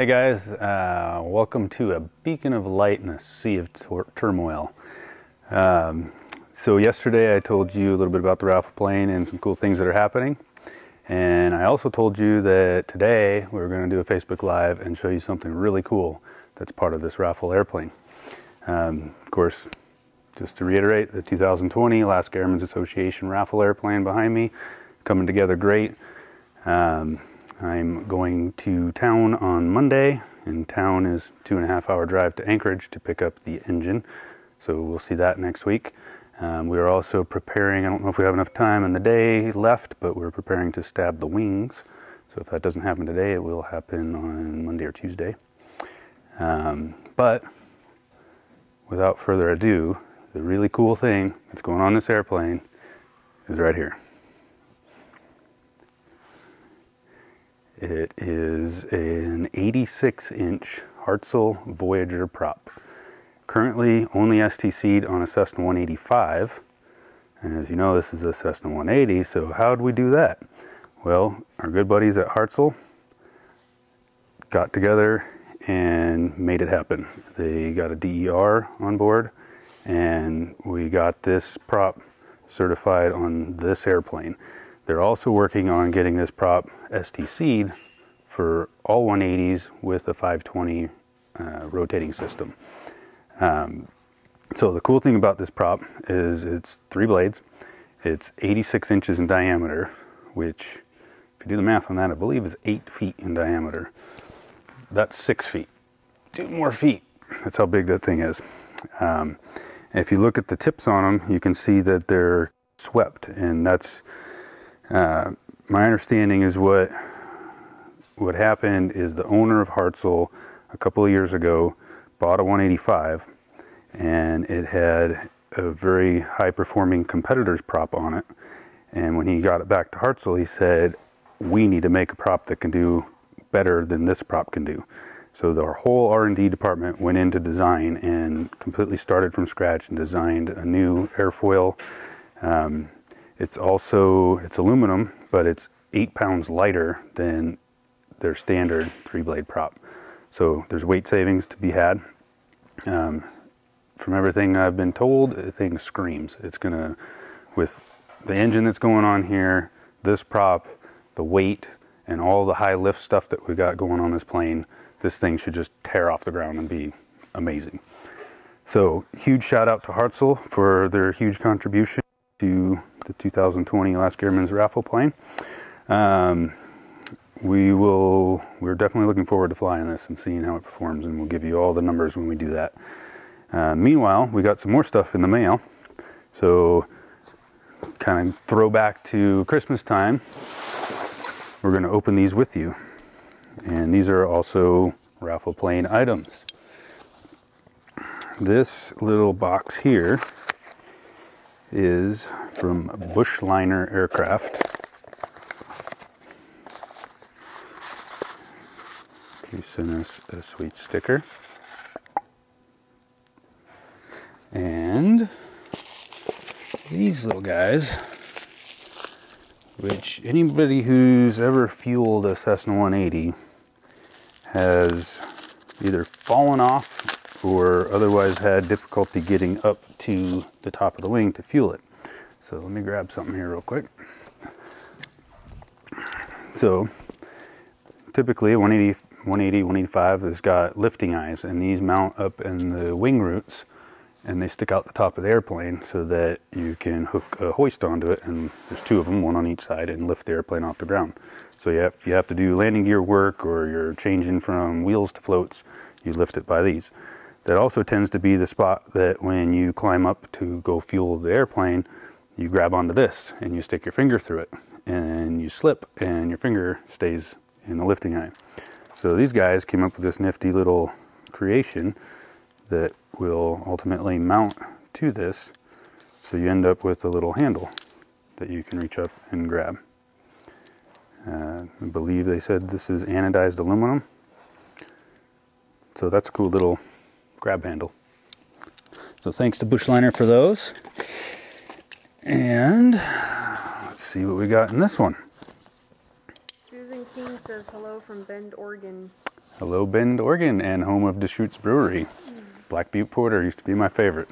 Hey guys, welcome to a beacon of light in a sea of turmoil. So yesterday I told you a little bit about the Raffle Plane and some cool things that are happening. And I also told you that today we're going to do a Facebook Live and show you something really cool that's part of this Raffle airplane. Of course, just to reiterate, the 2020 Alaska Airmen's Association Raffle airplane behind me, coming together great. I'm going to town on Monday, and town is 2.5 hour drive to Anchorage to pick up the engine. So we'll see that next week. We are also preparing, I don't know if we have enough time in the day left, but we're preparing to stab the wings. So if that doesn't happen today, it will happen on Monday or Tuesday. But without further ado, the really cool thing that's going on this airplane is right here. It is an 86-inch Hartzell Voyager prop. Currently only STC'd on a Cessna 185. And as you know, this is a Cessna 180, so how did we do that? Well, our good buddies at Hartzell got together and made it happen. They got a DER on board, and we got this prop certified on this airplane. They're also working on getting this prop STC'd for all 180s with a 520 rotating system. So the cool thing about this prop is it's 3 blades. It's 86 inches in diameter, which, if you do the math on that, I believe is 8 feet in diameter. That's 6 feet. 2 more feet. That's how big that thing is. If you look at the tips on them, you can see that they're swept, and that's my understanding is what happened is the owner of Hartzell a couple of years ago bought a 185, and it had a very high performing competitor's prop on it. And when he got it back to Hartzell, he said, we need to make a prop that can do better than this prop can do. So our whole R&D department went into design and completely started from scratch and designed a new airfoil. It's aluminum, but it's 8 pounds lighter than their standard 3-blade prop. So there's weight savings to be had. From everything I've been told, the thing screams. It's gonna, with the engine that's going on here, this prop, the weight, and all the high lift stuff that we got going on this plane, this thing should just tear off the ground and be amazing. So huge shout out to Hartzell for their huge contribution to the 2020 Alaska Airmen's Raffle Plane. We're definitely looking forward to flying this and seeing how it performs, and we'll give you all the numbers when we do that. Meanwhile, we got some more stuff in the mail. So kind of throwback to Christmas time, we're going to open these with you. And these are also Raffle Plane items. This little box here is from Bushliner Aircraft. He sent us a sweet sticker. And these little guys, which anybody who's ever fueled a Cessna 180 has either fallen off or otherwise had difficulty getting up to the top of the wing to fuel it. So let me grab something here real quick. So typically 180, 185 has got lifting eyes, and these mount up in the wing roots and they stick out the top of the airplane so that you can hook a hoist onto it, and there's 2 of them, 1 on each side, and lift the airplane off the ground. So if you have to do landing gear work or you're changing from wheels to floats, you lift it by these. That also tends to be the spot that when you climb up to go fuel the airplane, you grab onto this and you stick your finger through it, and you slip and your finger stays in the lifting eye. So these guys came up with this nifty little creation that will ultimately mount to this, so you end up with a little handle that you can reach up and grab. I believe they said this is anodized aluminum, so that's a cool little grab handle. So thanks to Bushliner for those. And let's see what we got in this one. Susan King says hello from Bend, Oregon. Hello, Bend, Oregon, and home of Deschutes Brewery. Black Butte Porter used to be my favorite.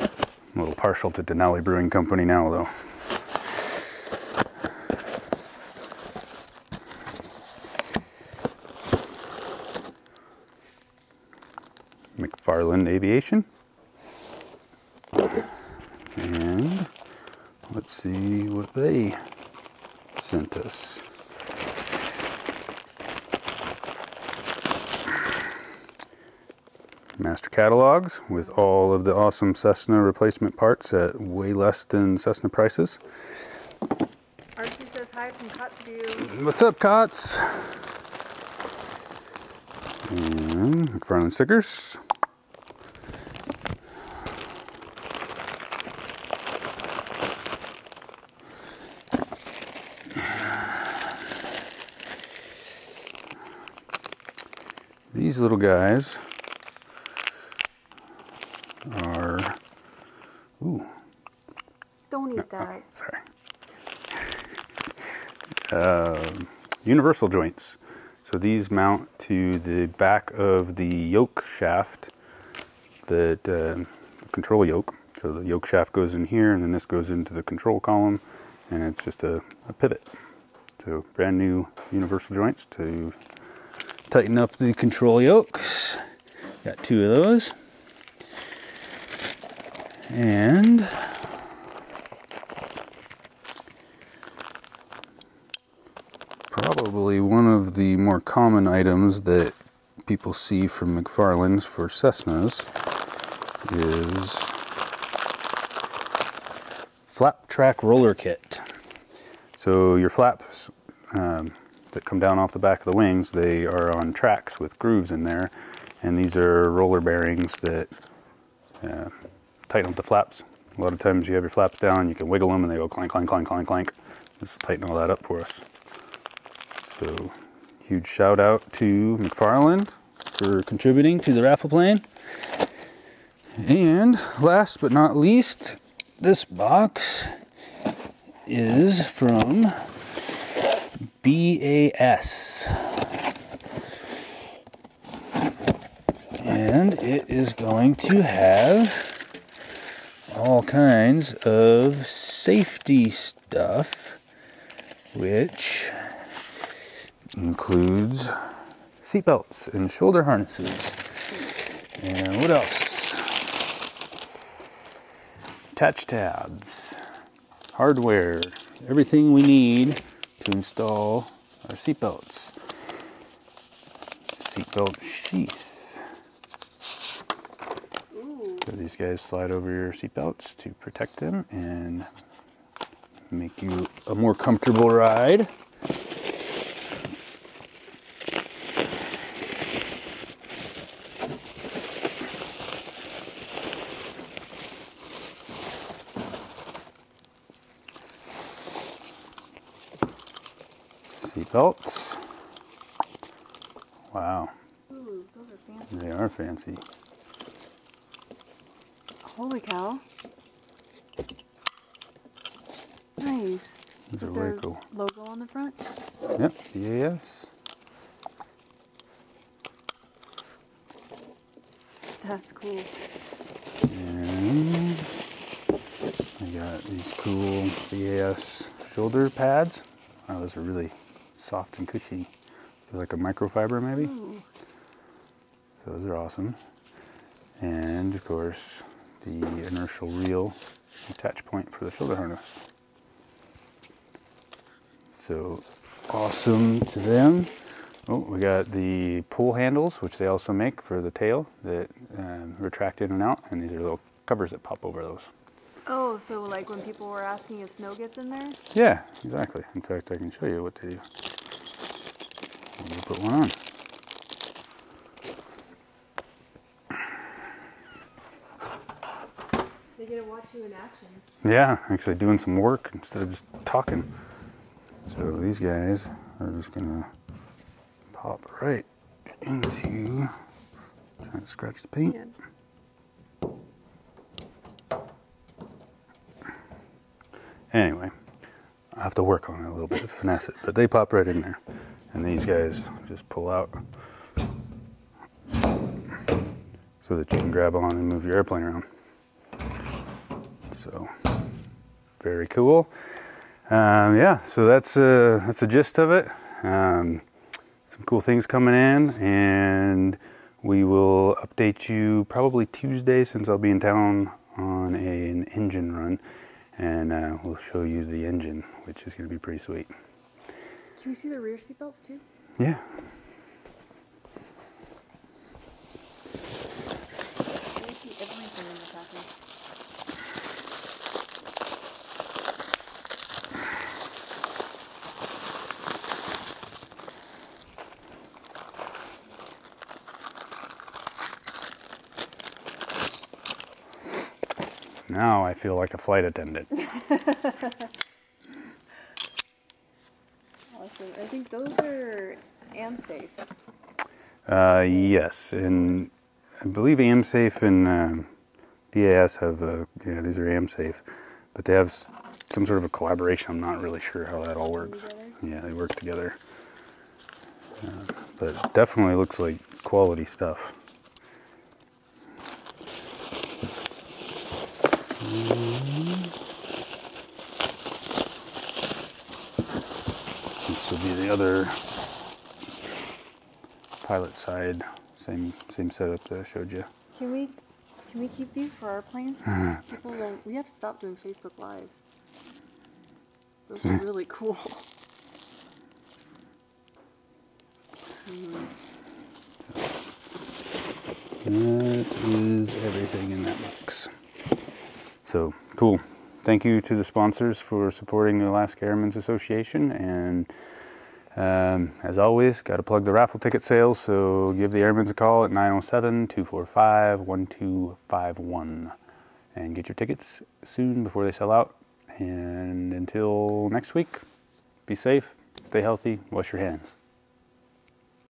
I'm a little partial to Denali Brewing Company now, though. McFarland Aviation. And let's see what they sent us. Master catalogs with all of the awesome Cessna replacement parts at way less than Cessna prices. Archie says hi from Cotsview. What's up, Cots? And McFarland stickers. These little guys are, ooh. Don't eat that. Sorry. Universal joints. So these mount to the back of the yoke shaft, that control yoke. So the yoke shaft goes in here, and then this goes into the control column, and it's just a pivot. So brand new universal joints to tighten up the control yokes. Got two of those. And probably one of the more common items that people see from McFarland's for Cessnas is flap track roller kit. So your flaps that come down off the back of the wings, they are on tracks with grooves in there, and these are roller bearings that tighten up the flaps. A lot of times you have your flaps down, you can wiggle them and they go clank, clank, clank, clank, clank. Just tighten all that up for us. So huge shout out to McFarland for contributing to the Raffle Plane. And last but not least, this box is from BAS. And it is going to have all kinds of safety stuff, which includes seatbelts and shoulder harnesses. And what else? Attach tabs, hardware, everything we need to install our seatbelts. Seatbelt sheath. So these guys slide over your seatbelts to protect them and make you a more comfortable ride. Seatbelts. Wow. Ooh, those are fancy. They are fancy. Holy cow. Nice. These are With way their cool. logo on the front. Yep, BAS. That's cool. And I got these cool BAS shoulder pads. Wow, those are really soft and cushy. Feel like a microfiber maybe. Ooh. So those are awesome. And of course, the inertial reel attach point for the shoulder harness. So awesome to them. Oh, we got the pull handles, which they also make for the tail that retract in and out, and these are little covers that pop over those. Oh, so like when people were asking if snow gets in there? Yeah, exactly. In fact, I can show you what they do. Let me put one on. They get to watch you in action. Yeah, actually doing some work instead of just talking. So these guys are just gonna pop right into, trying to scratch the paint. Yeah. Anyway, I have to work on it a little bit, finesse it, but they pop right in there. And these guys just pull out so that you can grab on and move your airplane around. So, very cool. Yeah, so that's the gist of it. Some cool things coming in, and we will update you probably Tuesday, since I'll be in town on an engine run, and we'll show you the engine, which is going to be pretty sweet. Can we see the rear seatbelts too? Yeah. I see everything in the package. Now I feel like a flight attendant. Awesome. I think those are AmSafe. Yes, and I believe AmSafe and BAS have, yeah, these are AmSafe, but they have some sort of a collaboration. I'm not really sure how that all works. Yeah, they work together. But it definitely looks like quality stuff. This will be the other pilot side, same setup that I showed you. Can we keep these for our planes? People will. We have to stop doing Facebook Lives. Those are really cool. That is everything in that box. So, cool. Thank you to the sponsors for supporting the Alaska Airmen's Association, and as always, got to plug the raffle ticket sales, so give the Airmen's a call at 907-245-1251 and get your tickets soon before they sell out. And until next week, be safe, stay healthy, wash your hands.